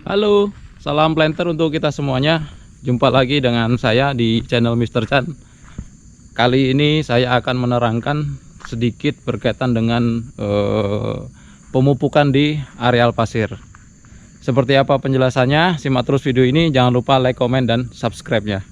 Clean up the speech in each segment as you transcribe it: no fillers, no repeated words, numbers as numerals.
Halo, salam planter untuk kita semuanya. Jumpa lagi dengan saya di channel Mr. Chan. Kali ini saya akan menerangkan sedikit berkaitan dengan pemupukan di areal pasir. Seperti apa penjelasannya? Simak terus video ini. Jangan lupa like, komen, dan subscribe-nya.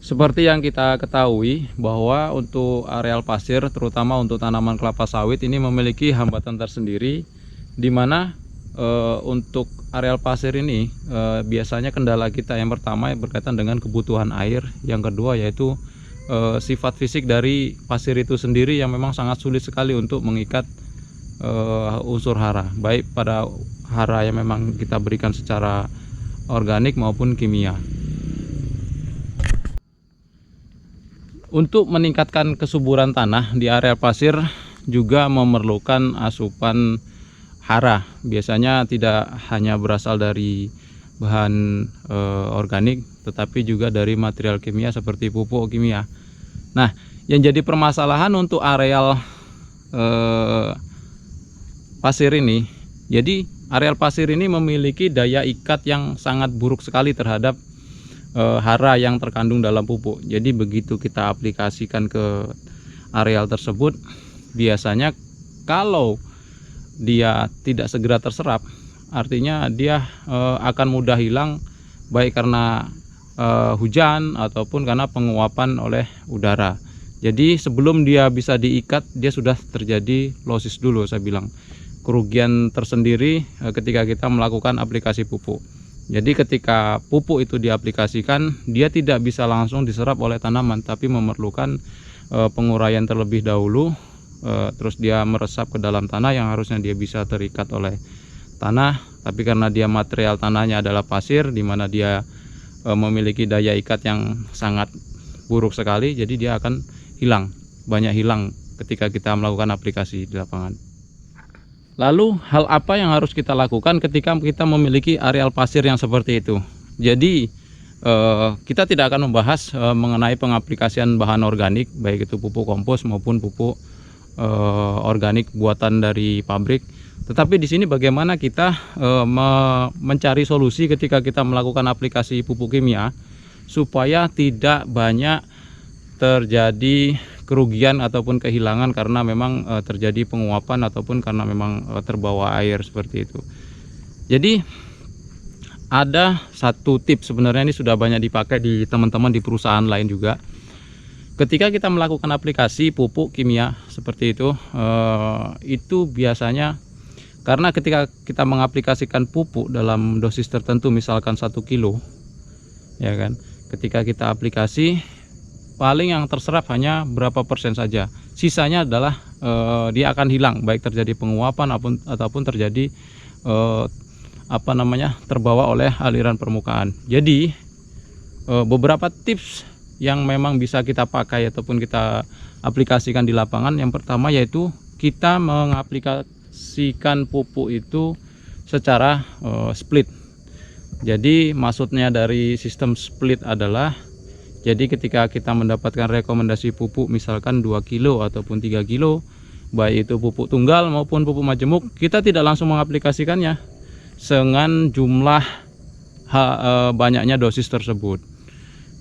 Seperti yang kita ketahui bahwa untuk areal pasir, terutama untuk tanaman kelapa sawit, ini memiliki hambatan tersendiri, di mana untuk areal pasir ini biasanya kendala kita yang pertama berkaitan dengan kebutuhan air, yang kedua yaitu sifat fisik dari pasir itu sendiri yang memang sangat sulit sekali untuk mengikat unsur hara, baik pada hara yang memang kita berikan secara organik maupun kimia. Untuk meningkatkan kesuburan tanah di areal pasir juga memerlukan asupan hara. Biasanya tidak hanya berasal dari bahan organik, tetapi juga dari material kimia seperti pupuk kimia. Nah, yang jadi permasalahan untuk areal pasir ini, jadi areal pasir ini memiliki daya ikat yang sangat buruk sekali terhadap hara yang terkandung dalam pupuk. Jadi begitu kita aplikasikan ke areal tersebut, biasanya kalau dia tidak segera terserap, artinya dia akan mudah hilang, baik karena hujan ataupun karena penguapan oleh udara. Jadi sebelum dia bisa diikat, dia sudah terjadi losis dulu, saya bilang kerugian tersendiri ketika kita melakukan aplikasi pupuk. Jadi ketika pupuk itu diaplikasikan, dia tidak bisa langsung diserap oleh tanaman, tapi memerlukan penguraian terlebih dahulu, terus dia meresap ke dalam tanah yang harusnya dia bisa terikat oleh tanah, tapi karena dia material tanahnya adalah pasir, di mana dia memiliki daya ikat yang sangat buruk sekali, jadi dia akan banyak hilang ketika kita melakukan aplikasi di lapangan. Lalu hal apa yang harus kita lakukan ketika kita memiliki areal pasir yang seperti itu? Jadi kita tidak akan membahas mengenai pengaplikasian bahan organik, baik itu pupuk kompos maupun pupuk organik buatan dari pabrik. Tetapi di sini bagaimana kita mencari solusi ketika kita melakukan aplikasi pupuk kimia supaya tidak banyak terjadi kerugian ataupun kehilangan karena memang terjadi penguapan ataupun karena memang terbawa air seperti itu. Jadi ada satu tips, sebenarnya ini sudah banyak dipakai di teman-teman di perusahaan lain juga. Ketika kita melakukan aplikasi pupuk kimia seperti itu biasanya karena ketika kita mengaplikasikan pupuk dalam dosis tertentu, misalkan 1 kilo, ya kan, ketika kita aplikasi paling yang terserap hanya berapa persen saja, sisanya adalah dia akan hilang, baik terjadi penguapan ataupun terjadi terbawa oleh aliran permukaan. Jadi beberapa tips yang memang bisa kita pakai ataupun kita aplikasikan di lapangan, yang pertama yaitu kita mengaplikasikan pupuk itu secara split. Jadi maksudnya dari sistem split adalah, jadi ketika kita mendapatkan rekomendasi pupuk misalkan 2 kilo ataupun 3 kilo, baik itu pupuk tunggal maupun pupuk majemuk, kita tidak langsung mengaplikasikannya dengan jumlah banyaknya dosis tersebut.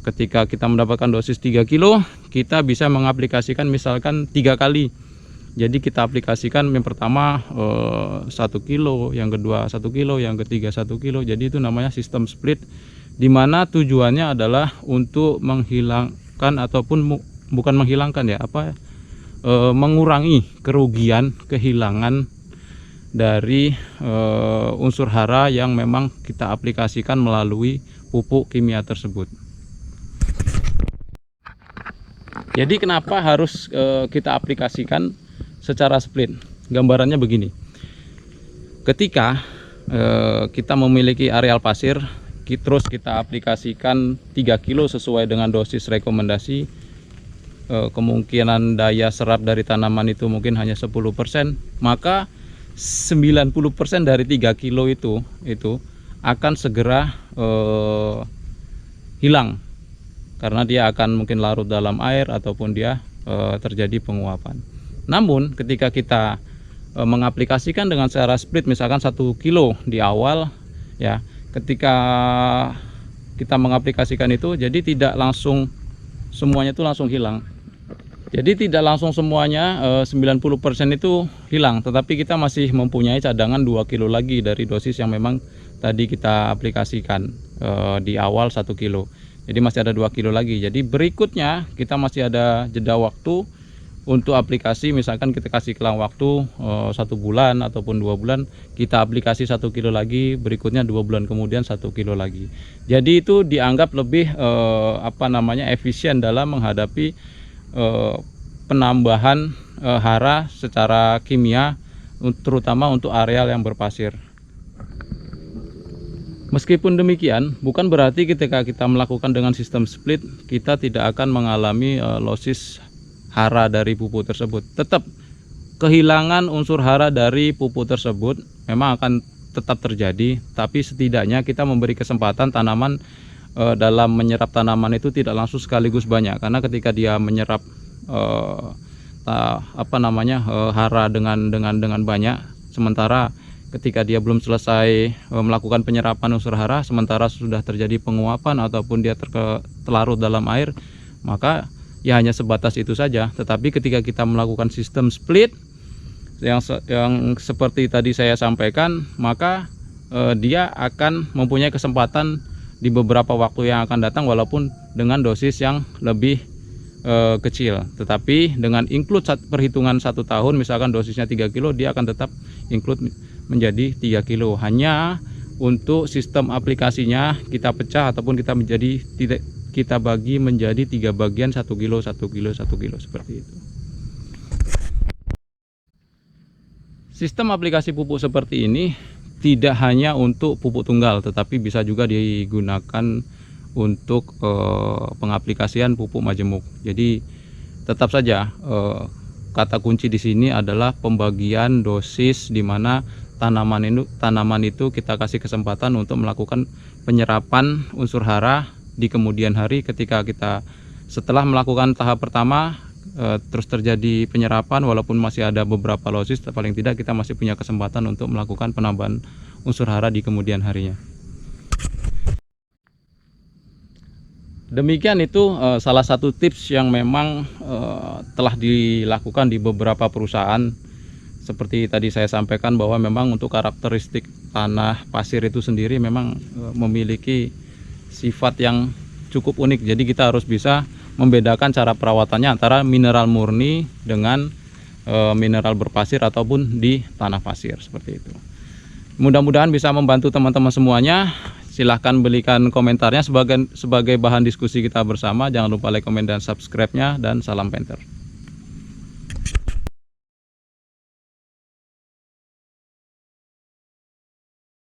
Ketika kita mendapatkan dosis 3 kilo, kita bisa mengaplikasikan misalkan 3 kali. Jadi kita aplikasikan yang pertama 1 kilo, yang kedua 1 kilo, yang ketiga 1 kilo. Jadi itu namanya sistem split, di mana tujuannya adalah untuk menghilangkan ataupun bukan menghilangkan ya, mengurangi kerugian kehilangan dari unsur hara yang memang kita aplikasikan melalui pupuk kimia tersebut. Jadi kenapa harus kita aplikasikan secara split? Gambarannya begini. Ketika kita memiliki areal pasir, terus kita aplikasikan 3 kilo sesuai dengan dosis rekomendasi, kemungkinan daya serap dari tanaman itu mungkin hanya 10%, maka 90% dari 3 kilo itu akan segera hilang, karena dia akan mungkin larut dalam air ataupun dia terjadi penguapan. Namun ketika kita mengaplikasikan dengan cara split, misalkan 1 kilo di awal ya, ketika kita mengaplikasikan itu, jadi tidak langsung semuanya itu langsung hilang. Jadi tidak langsung semuanya 90% itu hilang, tetapi kita masih mempunyai cadangan 2 kilo lagi dari dosis yang memang tadi kita aplikasikan di awal 1 kilo. Jadi masih ada 2 kilo lagi. Jadi berikutnya kita masih ada jeda waktu untuk aplikasi. Misalkan kita kasih kelang waktu 1 bulan ataupun 2 bulan, kita aplikasi 1 kilo lagi, berikutnya 2 bulan kemudian 1 kilo lagi. Jadi itu dianggap lebih efisien dalam menghadapi penambahan hara secara kimia, terutama untuk areal yang berpasir. Meskipun demikian, bukan berarti ketika kita melakukan dengan sistem split kita tidak akan mengalami losis hara dari pupuk tersebut. Tetap kehilangan unsur hara dari pupuk tersebut memang akan tetap terjadi, tapi setidaknya kita memberi kesempatan tanaman dalam menyerap tanaman itu tidak langsung sekaligus banyak, karena ketika dia menyerap hara dengan banyak, sementara ketika dia belum selesai melakukan penyerapan unsur hara, sementara sudah terjadi penguapan ataupun dia terlarut dalam air, maka ya hanya sebatas itu saja. Tetapi ketika kita melakukan sistem split yang seperti tadi saya sampaikan, maka dia akan mempunyai kesempatan di beberapa waktu yang akan datang, walaupun dengan dosis yang lebih kecil. Tetapi dengan include perhitungan 1 tahun, misalkan dosisnya 3 kilo, dia akan tetap include menjadi 3 kilo. Hanya untuk sistem aplikasinya kita pecah ataupun kita bagi menjadi 3 bagian, 1 kilo, 1 kilo, 1 kilo, seperti itu. Sistem aplikasi pupuk seperti ini tidak hanya untuk pupuk tunggal, tetapi bisa juga digunakan untuk pengaplikasian pupuk majemuk. Jadi tetap saja kata kunci di sini adalah pembagian dosis, di mana tanaman itu kita kasih kesempatan untuk melakukan penyerapan unsur hara di kemudian hari. Ketika kita setelah melakukan tahap pertama terus terjadi penyerapan, walaupun masih ada beberapa losis, paling tidak kita masih punya kesempatan untuk melakukan penambahan unsur hara di kemudian harinya. Demikian itu salah satu tips yang memang telah dilakukan di beberapa perusahaan. Seperti tadi saya sampaikan bahwa memang untuk karakteristik tanah pasir itu sendiri memang memiliki sifat yang cukup unik. Jadi kita harus bisa membedakan cara perawatannya antara mineral murni dengan mineral berpasir ataupun di tanah pasir, seperti itu. Mudah-mudahan bisa membantu teman-teman semuanya. Silahkan berikan komentarnya sebagai bahan diskusi kita bersama. Jangan lupa like, komen, dan subscribe-nya, dan salam Panther.